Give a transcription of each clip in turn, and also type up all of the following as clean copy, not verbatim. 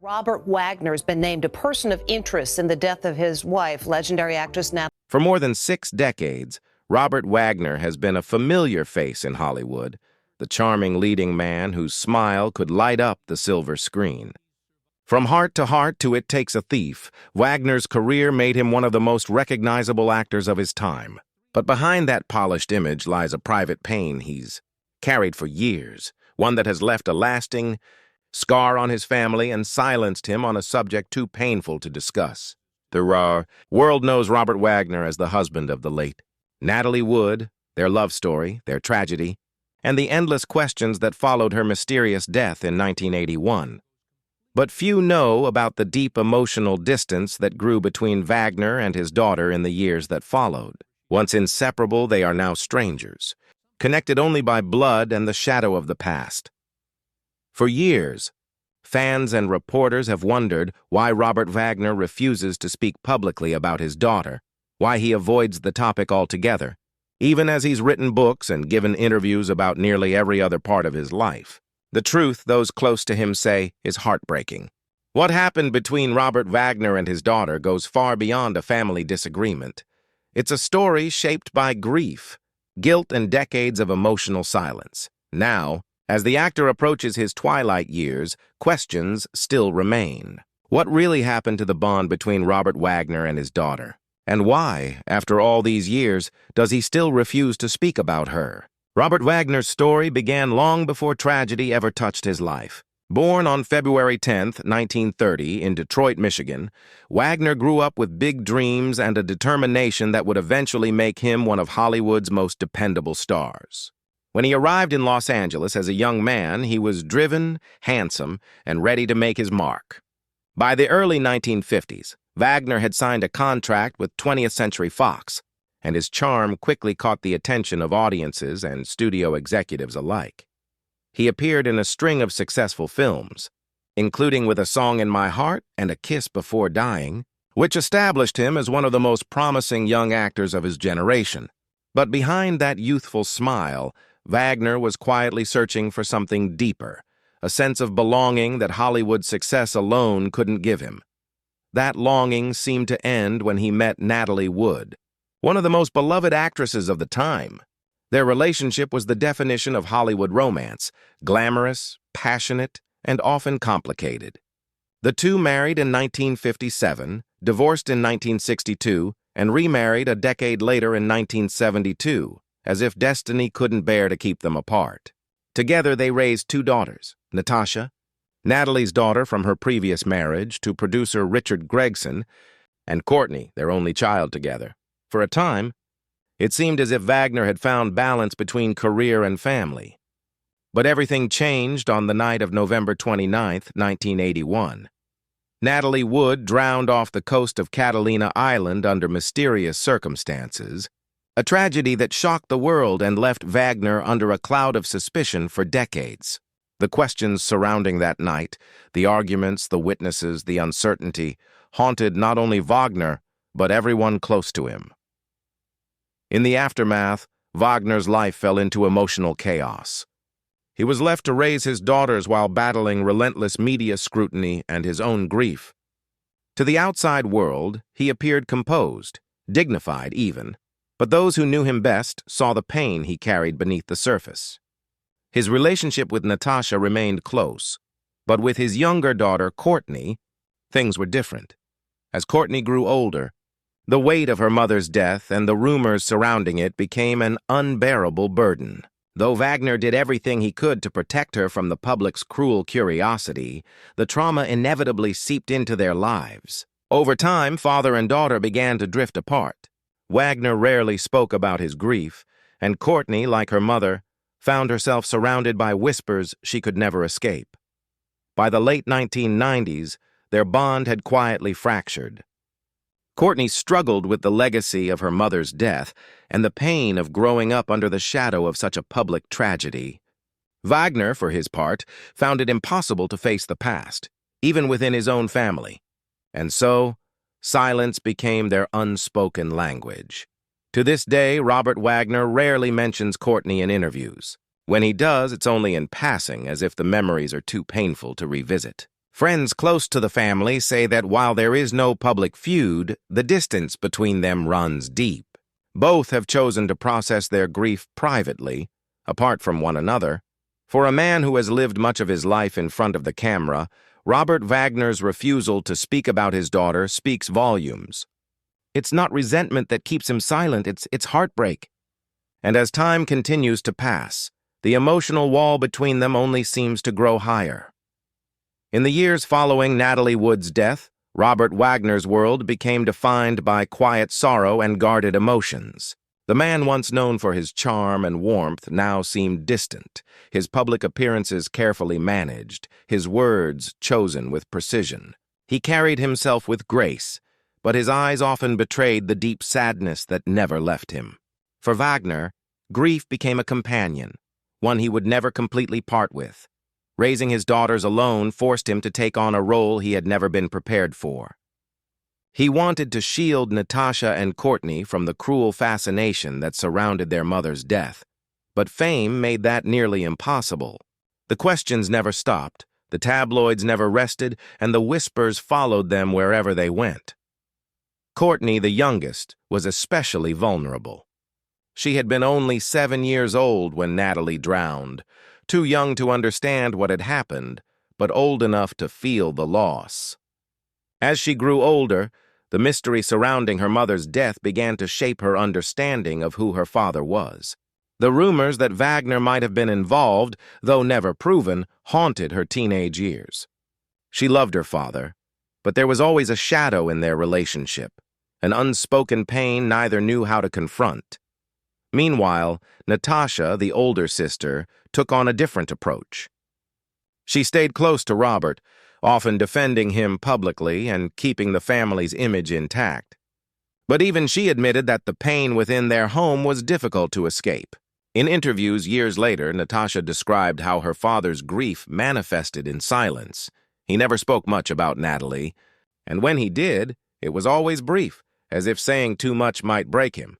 Robert Wagner has been named a person of interest in the death of his wife, legendary actress Natalie. For more than 6 decades, Robert Wagner has been a familiar face in Hollywood, the charming leading man whose smile could light up the silver screen. From Heart to Heart to It Takes a Thief, Wagner's career made him one of the most recognizable actors of his time. But behind that polished image lies a private pain he's carried for years, one that has left a lasting scar on his family and silenced him on a subject too painful to discuss. The world knows Robert Wagner as the husband of the late Natalie Wood, their love story, their tragedy, and the endless questions that followed her mysterious death in 1981. But few know about the deep emotional distance that grew between Wagner and his daughter in the years that followed. Once inseparable, they are now strangers, connected only by blood and the shadow of the past. For years, fans and reporters have wondered why Robert Wagner refuses to speak publicly about his daughter, why he avoids the topic altogether, even as he's written books and given interviews about nearly every other part of his life. The truth, those close to him say, is heartbreaking. What happened between Robert Wagner and his daughter goes far beyond a family disagreement. It's a story shaped by grief, guilt, and decades of emotional silence. Now, as the actor approaches his twilight years, questions still remain. What really happened to the bond between Robert Wagner and his daughter? And why, after all these years, does he still refuse to speak about her? Robert Wagner's story began long before tragedy ever touched his life. Born on February 10, 1930, in Detroit, Michigan, Wagner grew up with big dreams and a determination that would eventually make him one of Hollywood's most dependable stars. When he arrived in Los Angeles as a young man, he was driven, handsome, and ready to make his mark. By the early 1950s, Wagner had signed a contract with 20th Century Fox, and his charm quickly caught the attention of audiences and studio executives alike. He appeared in a string of successful films, including With a Song in My Heart and A Kiss Before Dying, which established him as one of the most promising young actors of his generation. But behind that youthful smile, Wagner was quietly searching for something deeper, a sense of belonging that Hollywood success alone couldn't give him. That longing seemed to end when he met Natalie Wood, one of the most beloved actresses of the time. Their relationship was the definition of Hollywood romance, glamorous, passionate, and often complicated. The two married in 1957, divorced in 1962, and remarried a decade later in 1972, as if destiny couldn't bear to keep them apart. Together they raised 2 daughters, Natasha, Natalie's daughter from her previous marriage to producer Richard Gregson, and Courtney, their only child together. For a time, it seemed as if Wagner had found balance between career and family. But everything changed on the night of November 29, 1981. Natalie Wood drowned off the coast of Catalina Island under mysterious circumstances, a tragedy that shocked the world and left Wagner under a cloud of suspicion for decades. The questions surrounding that night, the arguments, the witnesses, the uncertainty, haunted not only Wagner, but everyone close to him. In the aftermath, Wagner's life fell into emotional chaos. He was left to raise his daughters while battling relentless media scrutiny and his own grief. To the outside world, he appeared composed, dignified even, but those who knew him best saw the pain he carried beneath the surface. His relationship with Natasha remained close, but with his younger daughter, Courtney, things were different. As Courtney grew older, the weight of her mother's death and the rumors surrounding it became an unbearable burden. Though Wagner did everything he could to protect her from the public's cruel curiosity, the trauma inevitably seeped into their lives. Over time, father and daughter began to drift apart. Wagner rarely spoke about his grief, and Courtney, like her mother, found herself surrounded by whispers she could never escape. By the late 1990s, their bond had quietly fractured. Courtney struggled with the legacy of her mother's death and the pain of growing up under the shadow of such a public tragedy. Wagner, for his part, found it impossible to face the past, even within his own family. And so, silence became their unspoken language. To this day, Robert Wagner rarely mentions Courtney in interviews. When he does, it's only in passing, as if the memories are too painful to revisit. Friends close to the family say that while there is no public feud, the distance between them runs deep. Both have chosen to process their grief privately, apart from one another. For a man who has lived much of his life in front of the camera, Robert Wagner's refusal to speak about his daughter speaks volumes. It's not resentment that keeps him silent, it's heartbreak. And as time continues to pass, the emotional wall between them only seems to grow higher. In the years following Natalie Wood's death, Robert Wagner's world became defined by quiet sorrow and guarded emotions. The man once known for his charm and warmth now seemed distant, his public appearances carefully managed, his words chosen with precision. He carried himself with grace, but his eyes often betrayed the deep sadness that never left him. For Wagner, grief became a companion, one he would never completely part with. Raising his daughters alone forced him to take on a role he had never been prepared for. He wanted to shield Natasha and Courtney from the cruel fascination that surrounded their mother's death, but fame made that nearly impossible. The questions never stopped, the tabloids never rested, and the whispers followed them wherever they went. Courtney, the youngest, was especially vulnerable. She had been only 7 years old when Natalie drowned, too young to understand what had happened, but old enough to feel the loss. As she grew older, the mystery surrounding her mother's death began to shape her understanding of who her father was. The rumors that Wagner might have been involved, though never proven, haunted her teenage years. She loved her father, but there was always a shadow in their relationship, an unspoken pain neither knew how to confront. Meanwhile, Natasha, the older sister, took on a different approach. She stayed close to Robert, often defending him publicly and keeping the family's image intact. But even she admitted that the pain within their home was difficult to escape. In interviews years later, Natasha described how her father's grief manifested in silence. He never spoke much about Natalie, and when he did, it was always brief, as if saying too much might break him.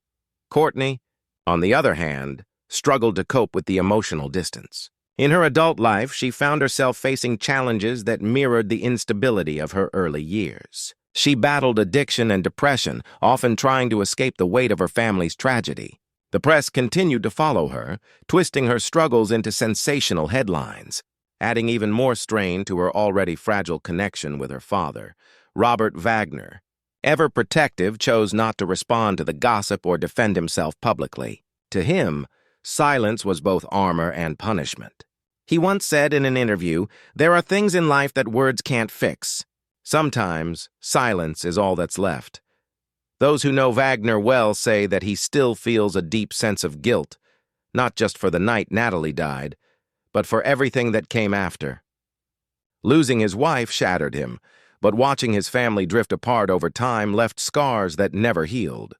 Courtney, on the other hand, struggled to cope with the emotional distance. In her adult life, she found herself facing challenges that mirrored the instability of her early years. She battled addiction and depression, often trying to escape the weight of her family's tragedy. The press continued to follow her, twisting her struggles into sensational headlines, adding even more strain to her already fragile connection with her father, Robert Wagner. Ever protective, chose not to respond to the gossip or defend himself publicly. To him, silence was both armor and punishment. He once said in an interview, "There are things in life that words can't fix. Sometimes, silence is all that's left." Those who know Wagner well say that he still feels a deep sense of guilt, not just for the night Natalie died, but for everything that came after. Losing his wife shattered him, but watching his family drift apart over time left scars that never healed.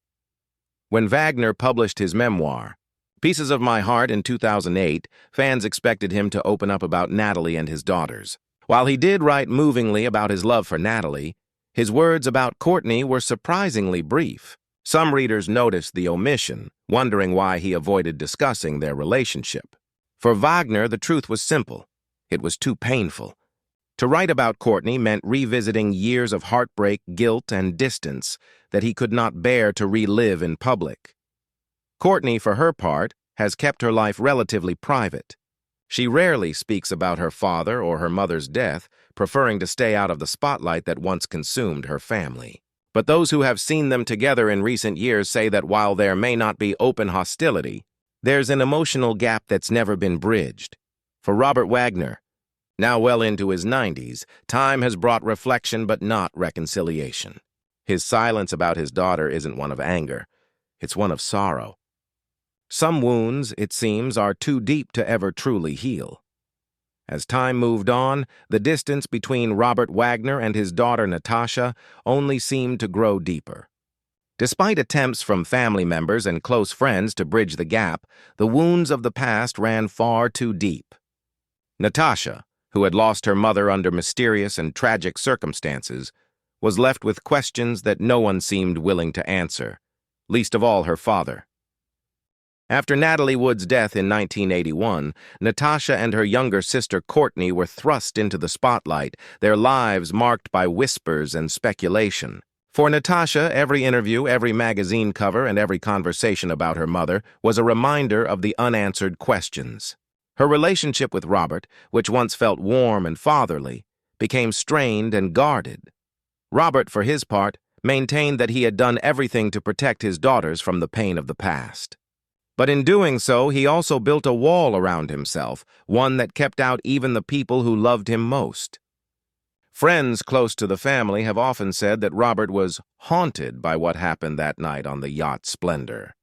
When Wagner published his memoir, Pieces of My Heart, in 2008, fans expected him to open up about Natalie and his daughters. While he did write movingly about his love for Natalie, his words about Courtney were surprisingly brief. Some readers noticed the omission, wondering why he avoided discussing their relationship. For Wagner, the truth was simple. It was too painful. To write about Courtney meant revisiting years of heartbreak, guilt, and distance that he could not bear to relive in public. Courtney, for her part, has kept her life relatively private. She rarely speaks about her father or her mother's death, preferring to stay out of the spotlight that once consumed her family. But those who have seen them together in recent years say that while there may not be open hostility, there's an emotional gap that's never been bridged. For Robert Wagner, now well into his 90s, time has brought reflection but not reconciliation. His silence about his daughter isn't one of anger, it's one of sorrow. Some wounds, it seems, are too deep to ever truly heal. As time moved on, the distance between Robert Wagner and his daughter Natasha only seemed to grow deeper. Despite attempts from family members and close friends to bridge the gap, the wounds of the past ran far too deep. Natasha, who had lost her mother under mysterious and tragic circumstances, was left with questions that no one seemed willing to answer, least of all her father. After Natalie Wood's death in 1981, Natasha and her younger sister Courtney were thrust into the spotlight, their lives marked by whispers and speculation. For Natasha, every interview, every magazine cover, and every conversation about her mother was a reminder of the unanswered questions. Her relationship with Robert, which once felt warm and fatherly, became strained and guarded. Robert, for his part, maintained that he had done everything to protect his daughters from the pain of the past. But in doing so, he also built a wall around himself, one that kept out even the people who loved him most. Friends close to the family have often said that Robert was haunted by what happened that night on the yacht Splendor.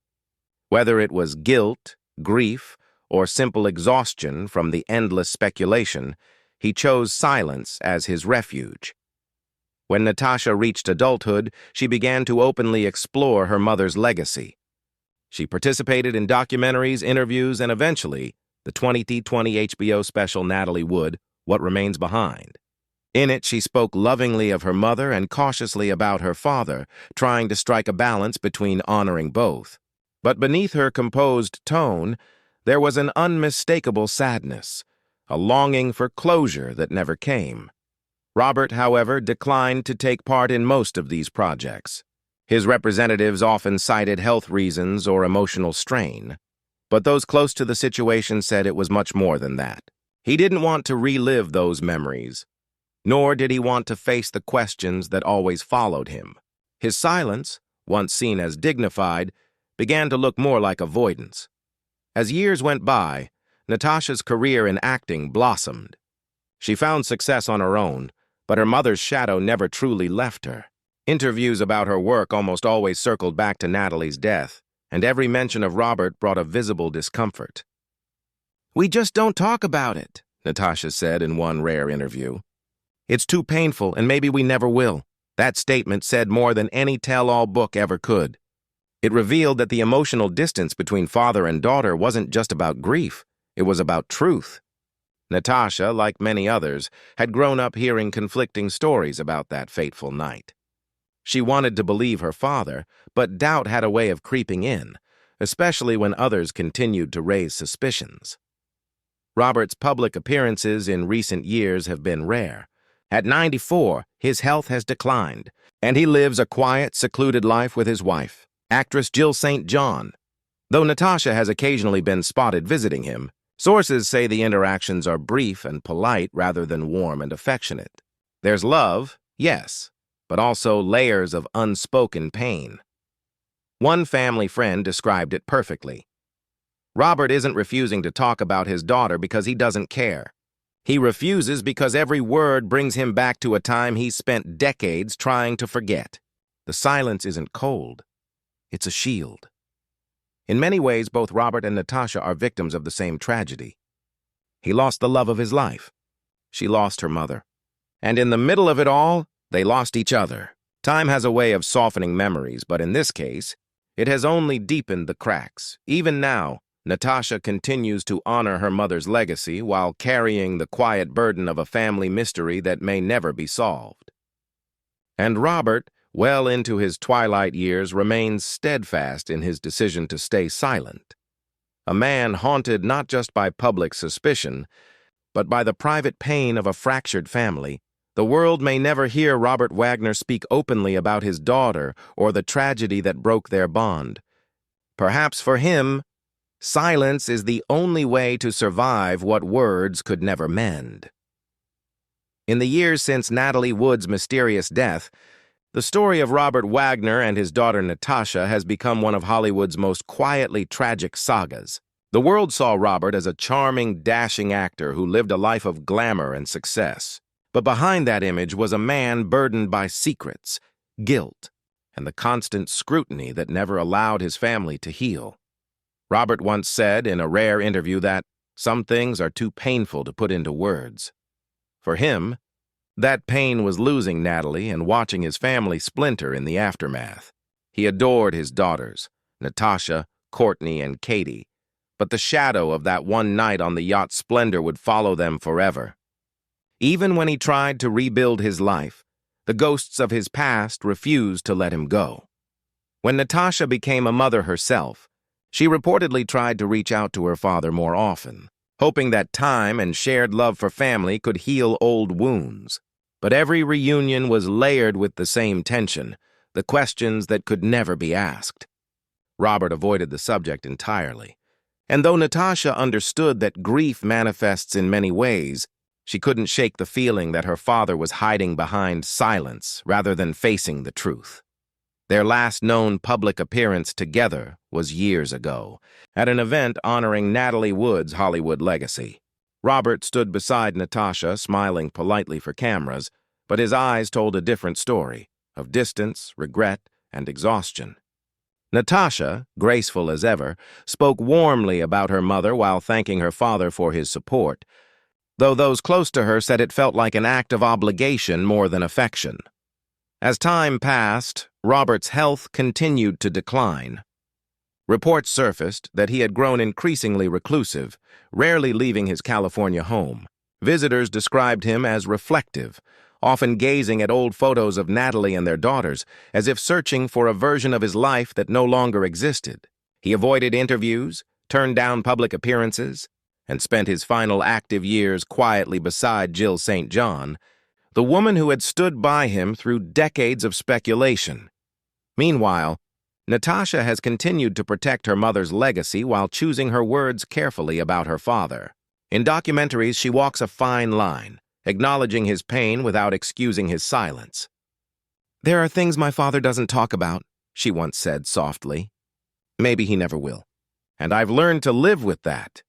Whether it was guilt, grief, or simple exhaustion from the endless speculation, he chose silence as his refuge. When Natasha reached adulthood, she began to openly explore her mother's legacy. She participated in documentaries, interviews, and eventually, the 2020 HBO special Natalie Wood, What Remains Behind. In it, she spoke lovingly of her mother and cautiously about her father, trying to strike a balance between honoring both. But beneath her composed tone, there was an unmistakable sadness, a longing for closure that never came. Robert, however, declined to take part in most of these projects. His representatives often cited health reasons or emotional strain, but those close to the situation said it was much more than that. He didn't want to relive those memories, nor did he want to face the questions that always followed him. His silence, once seen as dignified, began to look more like avoidance. As years went by, Natasha's career in acting blossomed. She found success on her own, but her mother's shadow never truly left her. Interviews about her work almost always circled back to Natalie's death, and every mention of Robert brought a visible discomfort. "We just don't talk about it," Natasha said in one rare interview. "It's too painful, and maybe we never will." That statement said more than any tell-all book ever could. It revealed that the emotional distance between father and daughter wasn't just about grief, it was about truth. Natasha, like many others, had grown up hearing conflicting stories about that fateful night. She wanted to believe her father, but doubt had a way of creeping in, especially when others continued to raise suspicions. Robert's public appearances in recent years have been rare. At 94, his health has declined, and he lives a quiet, secluded life with his wife, actress Jill St. John. Though Natasha has occasionally been spotted visiting him, sources say the interactions are brief and polite rather than warm and affectionate. There's love, yes, but also layers of unspoken pain. One family friend described it perfectly. Robert isn't refusing to talk about his daughter because he doesn't care. He refuses because every word brings him back to a time he spent decades trying to forget. The silence isn't cold. It's a shield. In many ways, both Robert and Natasha are victims of the same tragedy. He lost the love of his life. She lost her mother. And in the middle of it all, they lost each other. Time has a way of softening memories, but in this case, it has only deepened the cracks. Even now, Natasha continues to honor her mother's legacy while carrying the quiet burden of a family mystery that may never be solved. And Robert, well into his twilight years, remains steadfast in his decision to stay silent. A man haunted not just by public suspicion, but by the private pain of a fractured family. The world may never hear Robert Wagner speak openly about his daughter or the tragedy that broke their bond. Perhaps for him, silence is the only way to survive what words could never mend. In the years since Natalie Wood's mysterious death, the story of Robert Wagner and his daughter Natasha has become one of Hollywood's most quietly tragic sagas. The world saw Robert as a charming, dashing actor who lived a life of glamour and success. But behind that image was a man burdened by secrets, guilt, and the constant scrutiny that never allowed his family to heal. Robert once said in a rare interview that some things are too painful to put into words. For him, that pain was losing Natalie and watching his family splinter in the aftermath. He adored his daughters, Natasha, Courtney, and Katie, but the shadow of that one night on the yacht Splendor would follow them forever. Even when he tried to rebuild his life, the ghosts of his past refused to let him go. When Natasha became a mother herself, She reportedly tried to reach out to her father more often, hoping that time and shared love for family could heal old wounds. But every reunion was layered with the same tension, the questions that could never be asked. Robert avoided the subject entirely. And though Natasha understood that grief manifests in many ways, she couldn't shake the feeling that her father was hiding behind silence rather than facing the truth. Their last known public appearance together was years ago, at an event honoring Natalie Wood's Hollywood legacy. Robert stood beside Natasha, smiling politely for cameras, but his eyes told a different story, of distance, regret, and exhaustion. Natasha, graceful as ever, spoke warmly about her mother while thanking her father for his support, though those close to her said it felt like an act of obligation more than affection. As time passed, Robert's health continued to decline. Reports surfaced that he had grown increasingly reclusive, rarely leaving his California home. Visitors described him as reflective, often gazing at old photos of Natalie and their daughters, as if searching for a version of his life that no longer existed. He avoided interviews, turned down public appearances, and spent his final active years quietly beside Jill St. John, the woman who had stood by him through decades of speculation. Meanwhile, Natasha has continued to protect her mother's legacy while choosing her words carefully about her father. In documentaries, she walks a fine line, acknowledging his pain without excusing his silence. "There are things my father doesn't talk about," she once said softly. "Maybe he never will. And I've learned to live with that."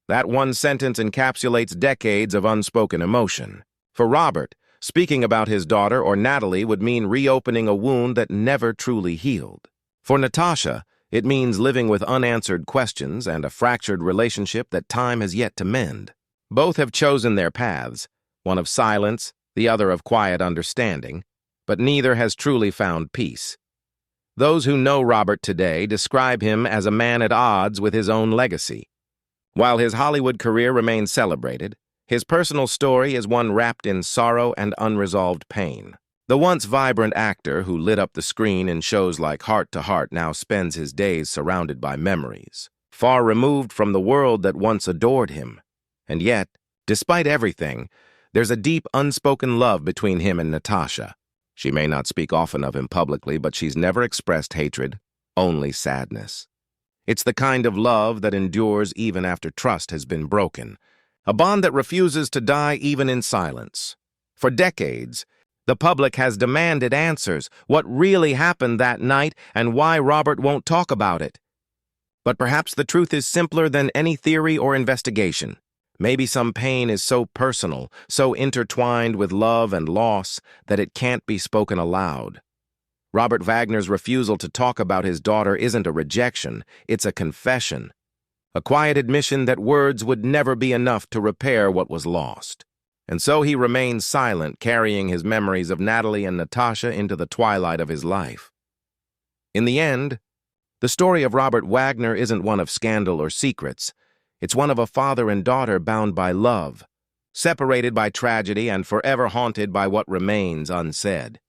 That one sentence encapsulates decades of unspoken emotion. For Robert, speaking about his daughter or Natalie would mean reopening a wound that never truly healed. For Natasha, it means living with unanswered questions and a fractured relationship that time has yet to mend. Both have chosen their paths, one of silence, the other of quiet understanding, but neither has truly found peace. Those who know Robert today describe him as a man at odds with his own legacy. While his Hollywood career remains celebrated, his personal story is one wrapped in sorrow and unresolved pain. The once vibrant actor who lit up the screen in shows like Heart to Heart now spends his days surrounded by memories, far removed from the world that once adored him. And yet, despite everything, there's a deep, unspoken love between him and Natasha. She may not speak often of him publicly, but she's never expressed hatred, only sadness. It's the kind of love that endures even after trust has been broken, a bond that refuses to die even in silence. For decades, the public has demanded answers, what really happened that night and why Robert won't talk about it. But perhaps the truth is simpler than any theory or investigation. Maybe some pain is so personal, so intertwined with love and loss, that it can't be spoken aloud. Robert Wagner's refusal to talk about his daughter isn't a rejection, it's a confession. A quiet admission that words would never be enough to repair what was lost. And so he remains silent, carrying his memories of Natalie and Natasha into the twilight of his life. In the end, the story of Robert Wagner isn't one of scandal or secrets. It's one of a father and daughter bound by love, separated by tragedy and forever haunted by what remains unsaid.